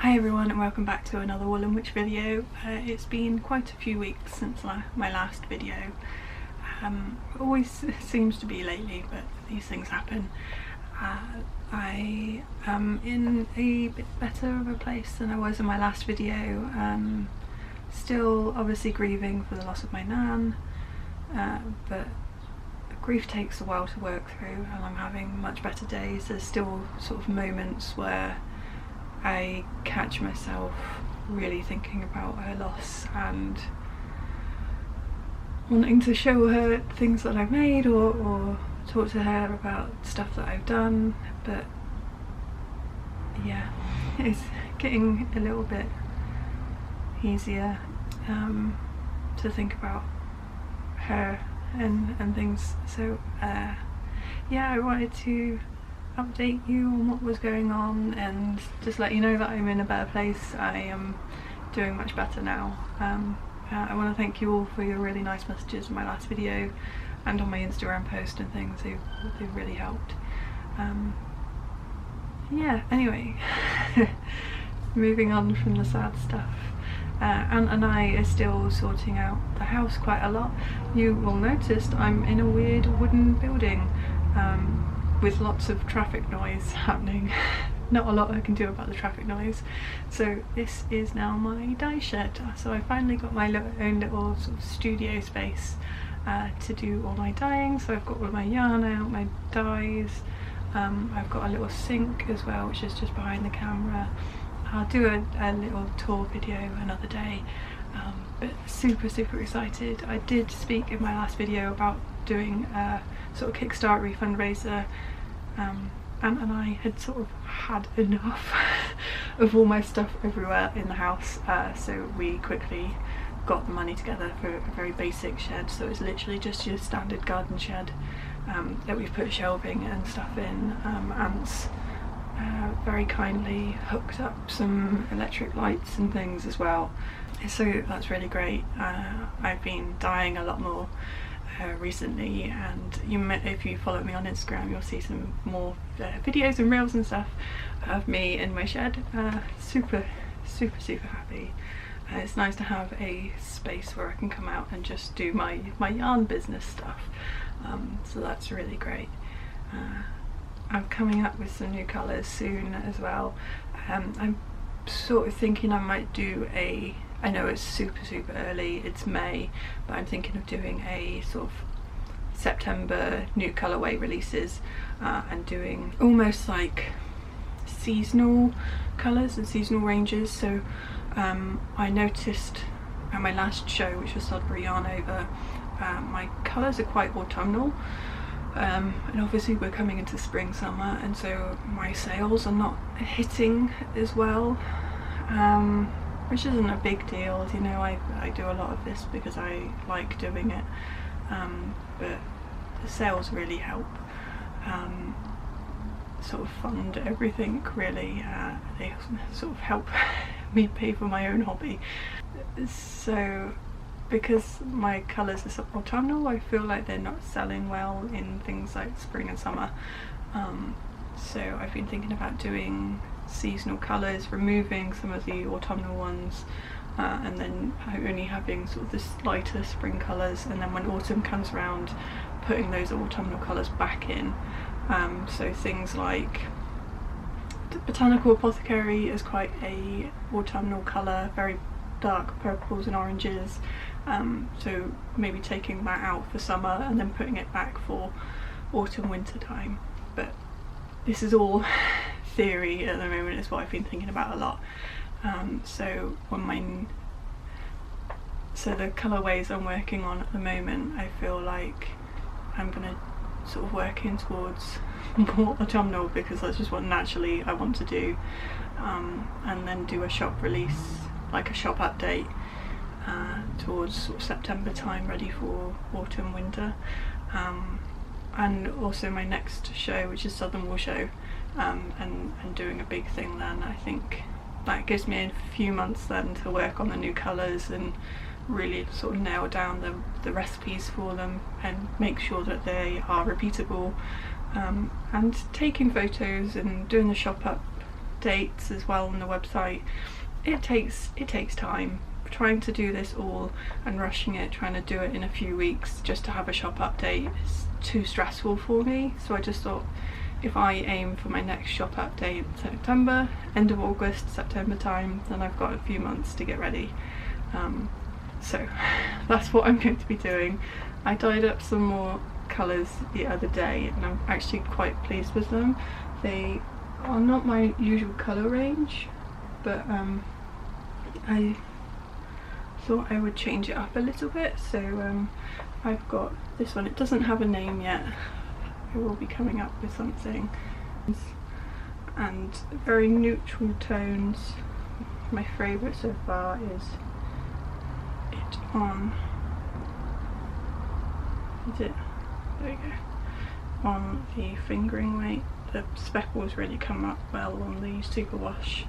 Hi everyone and welcome back to another Woollen Witch video. It's been quite a few weeks since my last video. Always seems to be lately, but these things happen. I am in a bit better of a place than I was in my last video. Still obviously grieving for the loss of my nan, but grief takes a while to work through and I'm having much better days. There's still sort of moments where I catch myself really thinking about her loss and wanting to show her things that I've made or talk to her about stuff that I've done, but yeah, it's getting a little bit easier to think about her and things. So yeah, I wanted to update you on what was going on and just let you know that I'm in a better place. I am doing much better now. I want to thank you all for your really nice messages in my last video and on my Instagram post and things. They've really helped. Yeah, anyway, moving on from the sad stuff. Ant and I are still sorting out the house quite a lot. You will notice I'm in a weird wooden building with lots of traffic noise happening. Not a lot I can do about the traffic noise. So this is now my dye shed. So I finally got my own little sort of studio space to do all my dyeing. So I've got all my yarn out, my dyes. I've got a little sink as well, which is just behind the camera. I'll do a little tour video another day, but super excited. I did speak in my last video about doing a sort of Kickstart fundraiser. Ant and I had sort of had enough of all my stuff everywhere in the house, so we quickly got the money together for a very basic shed. So it's literally just your standard garden shed that we've put shelving and stuff in. Ant's very kindly hooked up some electric lights and things as well, so that's really great. I've been dyeing a lot more recently, and if you follow me on Instagram you'll see some more videos and reels and stuff of me in my shed. Super happy. It's nice to have a space where I can come out and just do my yarn business stuff, so that's really great. I'm coming up with some new colours soon as well. I'm sort of thinking I might do I know it's super early, it's May, but I'm thinking of doing a sort of September new colourway releases and doing almost like seasonal colours and seasonal ranges. So I noticed at my last show, which was Sudbury Yarn Over, my colours are quite autumnal. And obviously we're coming into spring summer, and so my sales are not hitting as well, which isn't a big deal, you know. I do a lot of this because I like doing it, but the sales really help sort of fund everything really. They sort of help me pay for my own hobby. So because my colours are autumnal, I feel like they're not selling well in things like spring and summer. So I've been thinking about doing seasonal colours, removing some of the autumnal ones, and then only having sort of this lighter spring colours, and then when autumn comes around putting those autumnal colours back in. So things like the Botanical Apothecary is quite a autumnal colour, very dark purples and oranges, so maybe taking that out for summer and then putting it back for autumn winter time. But this is all theory at the moment, is what I've been thinking about a lot. So the colourways I'm working on at the moment, I feel like I'm gonna sort of working towards more autumnal because that's just what naturally I want to do, and then do a shop release, like a shop update towards sort of September time, ready for autumn winter. And also my next show, which is Southern Wool Show, and doing a big thing then. I think that gives me a few months then to work on the new colours and really sort of nail down the recipes for them and make sure that they are repeatable, and taking photos and doing the shop up updates as well on the website. It takes time. Trying to do this all and rushing it, trying to do it in a few weeks just to have a shop update is too stressful for me. So I just thought, if I aim for my next shop update September, end of August, September time, then I've got a few months to get ready. So that's what I'm going to be doing. I dyed up some more colours the other day and I'm actually quite pleased with them. They are not my usual colour range, but I thought I would change it up a little bit. So I've got this one. It doesn't have a name yet. I will be coming up with something. And very neutral tones. My favourite so far is it on, is it, there we go, on the fingering weight. The speckles really come up well on the super wash.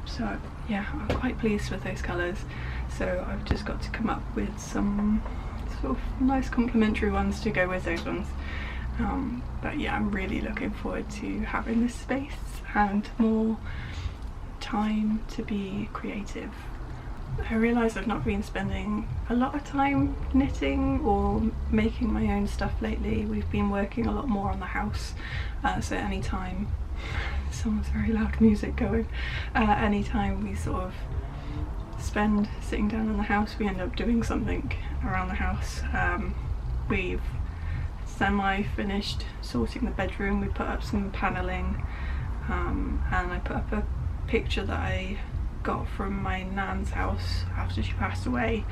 So yeah, I'm quite pleased with those colours. So I've just got to come up with some sort of nice complementary ones to go with those ones. But yeah, I'm really looking forward to having this space and more time to be creative. I realise I've not been spending a lot of time knitting or making my own stuff lately. We've been working a lot more on the house, so anytime someone's very loud music going, anytime we sort of spend sitting down in the house, we end up doing something around the house. We've semi-finished sorting the bedroom. We put up some panelling, and I put up a picture that I got from my nan's house after she passed away,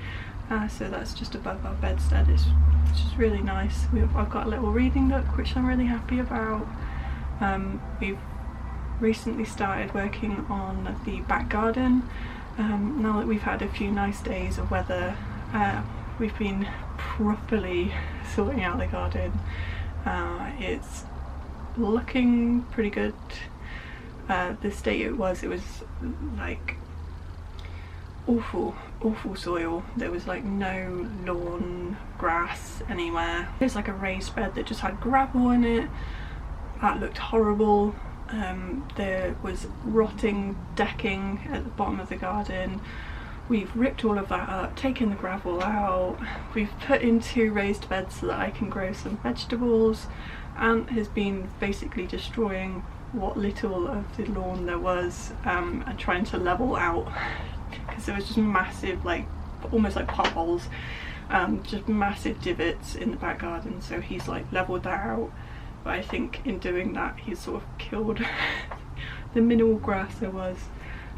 so that's just above our bedstead. It's just really nice. I've got a little reading nook which I'm really happy about. We've recently started working on the back garden. Now that we've had a few nice days of weather, we've been properly sorting out the garden. It's looking pretty good. The state it was like awful soil. There was like no lawn grass anywhere. There's like a raised bed that just had gravel in it. That looked horrible. There was rotting decking at the bottom of the garden. We've ripped all of that up, taken the gravel out. We've put in 2 raised beds so that I can grow some vegetables. Ant has been basically destroying what little of the lawn there was, and trying to level out, because there was just massive, like almost like potholes, just massive divots in the back garden. So he's like leveled that out, but I think in doing that he's sort of killed the minimal grass there was.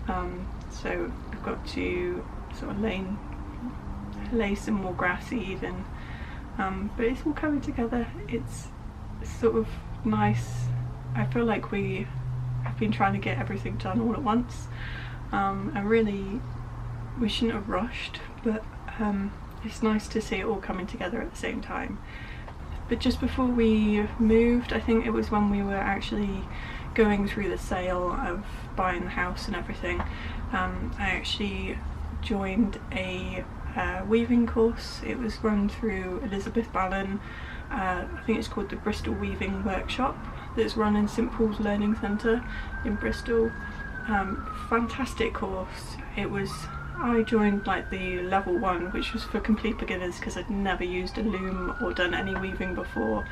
So I've got to sort of lay some more grass seed, and but it's all coming together. It's sort of nice. I feel like we have been trying to get everything done all at once, and really we shouldn't have rushed, but it's nice to see it all coming together at the same time. But just before we moved, I think it was when we were actually going through the sale of buying the house and everything, I actually joined a weaving course. It was run through Elizabeth Ballon. I think it's called the Bristol Weaving Workshop, that's run in St Paul's Learning Centre in Bristol. Fantastic course. I joined like the level 1, which was for complete beginners, because I'd never used a loom or done any weaving before,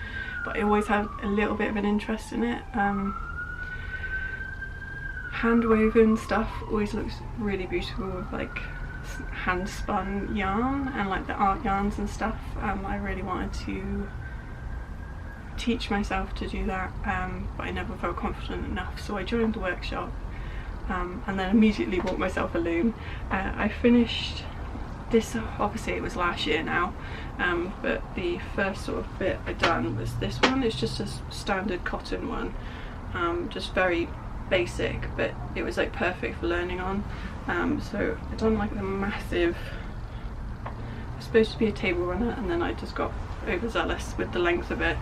but I always had a little bit of an interest in it. Hand woven stuff always looks really beautiful with like hand spun yarn and like the art yarns and stuff. I really wanted to teach myself to do that, but I never felt confident enough, so I joined the workshop, and then immediately bought myself a loom. I finished this, obviously it was last year now, but the first sort of bit I done was this one. It's just a standard cotton one, just very basic, but it was like perfect for learning on. So I done like a massive, it's supposed to be a table runner, and then I just got overzealous with the length of it.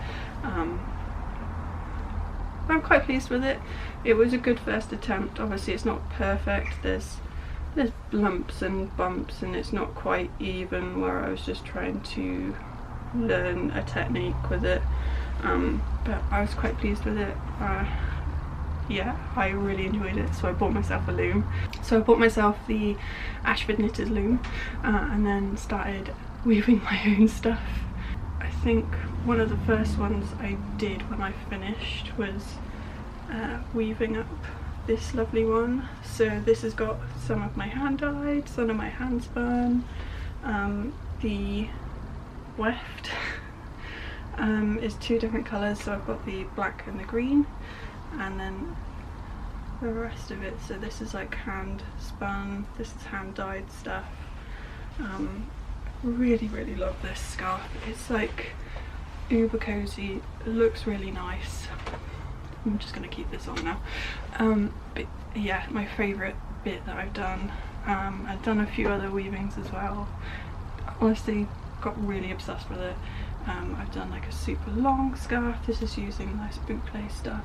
I'm quite pleased with it. It was a good first attempt. Obviously it's not perfect, there's lumps and bumps, and it's not quite even where I was just trying to learn a technique with it, but I was quite pleased with it. yeah, I really enjoyed it, so I bought myself a loom. So I bought myself the Ashford Knitters loom and then started weaving my own stuff. I think one of the first ones I did when I finished was weaving up this lovely one. So this has got some of my hand dyed, some of my hand spun, the weft is two different colours, so I've got the black and the green, and then the rest of it, so this is like hand spun, this is hand dyed stuff. Really love this scarf. It's like uber cozy, it looks really nice. I'm just going to keep this on now. But yeah, my favourite bit that I've done. I've done a few other weavings as well. Honestly, got really obsessed with it. I've done like a super long scarf. This is using nice boucle stuff.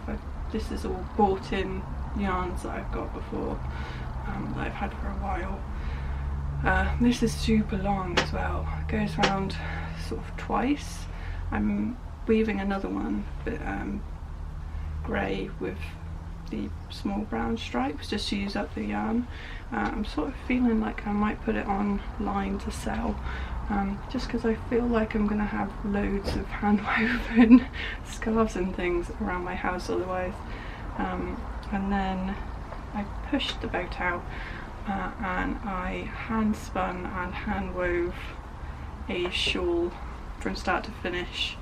This is all bought in yarns that I've got before, that I've had for a while. This is super long as well. It goes around sort of twice. I'm weaving another one, but grey with the small brown stripes, just to use up the yarn. I'm sort of feeling like I might put it online to sell, just because I feel like I'm going to have loads of hand woven scarves and things around my house otherwise. And then I pushed the boat out and I hand spun and hand wove a shawl from start to finish,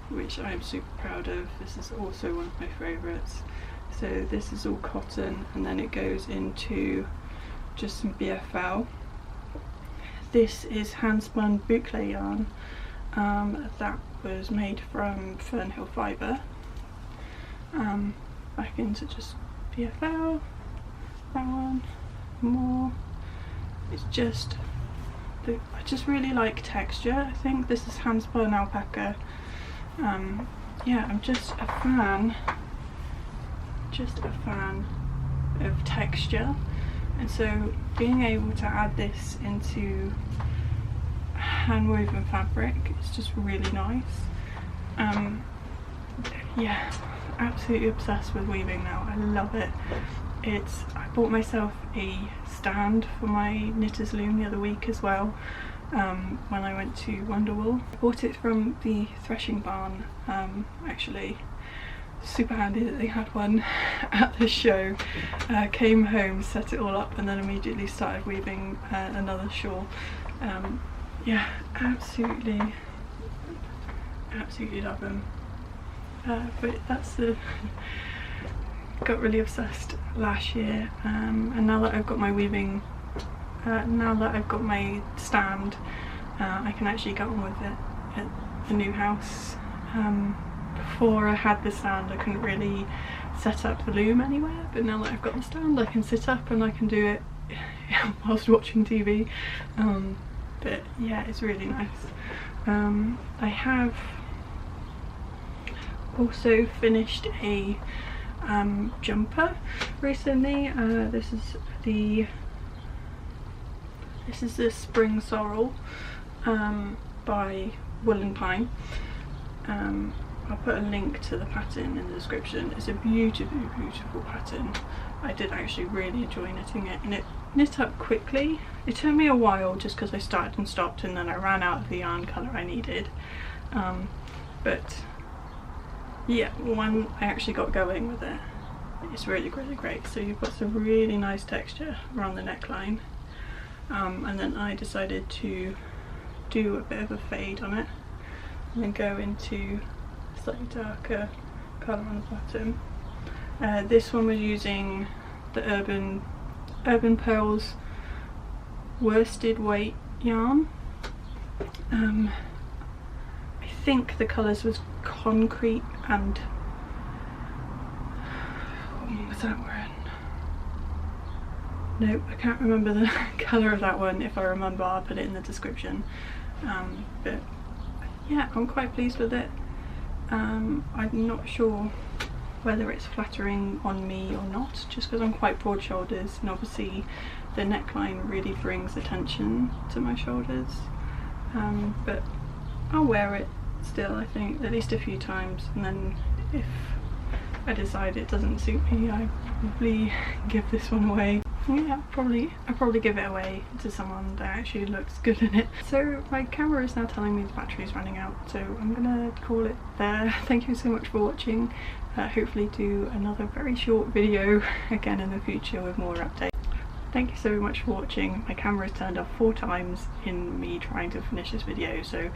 which I'm super proud of. This is also one of my favourites. So this is all cotton, and then it goes into just some BFL. This is hand spun boucle yarn that was made from Fernhill fibre, back into just BFL, that one, more. It's just, I just really like texture. I think this is hand spun alpaca. Yeah, I'm just a fan of texture, and so being able to add this into hand woven fabric is just really nice. Yeah, absolutely obsessed with weaving now. I love it. I bought myself a stand for my knitter's loom the other week as well, when I went to Wonderwool. I bought it from the threshing barn, actually. Super handy that they had one at the show. Came home, set it all up, and then immediately started weaving another shawl. Yeah, absolutely love them. But that's got really obsessed last year, and now that I've got my weaving, now that I've got my stand, I can actually get on with it at the new house. Before I had the stand I couldn't really set up the loom anywhere, but now that I've got the stand I can sit up and I can do it whilst watching TV. But yeah, it's really nice. I have also finished a jumper recently. This is the Spring Sorrel by Wool & Pine. I'll put a link to the pattern in the description. It's a beautiful pattern. I did actually really enjoy knitting it, and it knit up quickly. It took me a while just because I started and stopped, and then I ran out of the yarn colour I needed. But yeah, when I actually got going with it, it's really great. So you've got some really nice texture around the neckline, and then I decided to do a bit of a fade on it and then go into slightly darker colour on the bottom. This one was using the Urban Purl's worsted weight yarn. I think the colours was concrete and what was that one? Nope, I can't remember the colour of that one. If I remember, I'll put it in the description. But yeah, I'm quite pleased with it. I'm not sure whether it's flattering on me or not, just because I'm quite broad shoulders, and obviously the neckline really brings attention to my shoulders. But I'll wear it still, I think, at least a few times, and then if I decide it doesn't suit me, I probably give this one away. Yeah, I'll probably give it away to someone that actually looks good in it. So my camera is now telling me the battery's running out, so I'm gonna call it there. Thank you so much for watching. Hopefully do another very short video again in the future with more updates. Thank you so much for watching. My camera has turned off 4 times in me trying to finish this video, so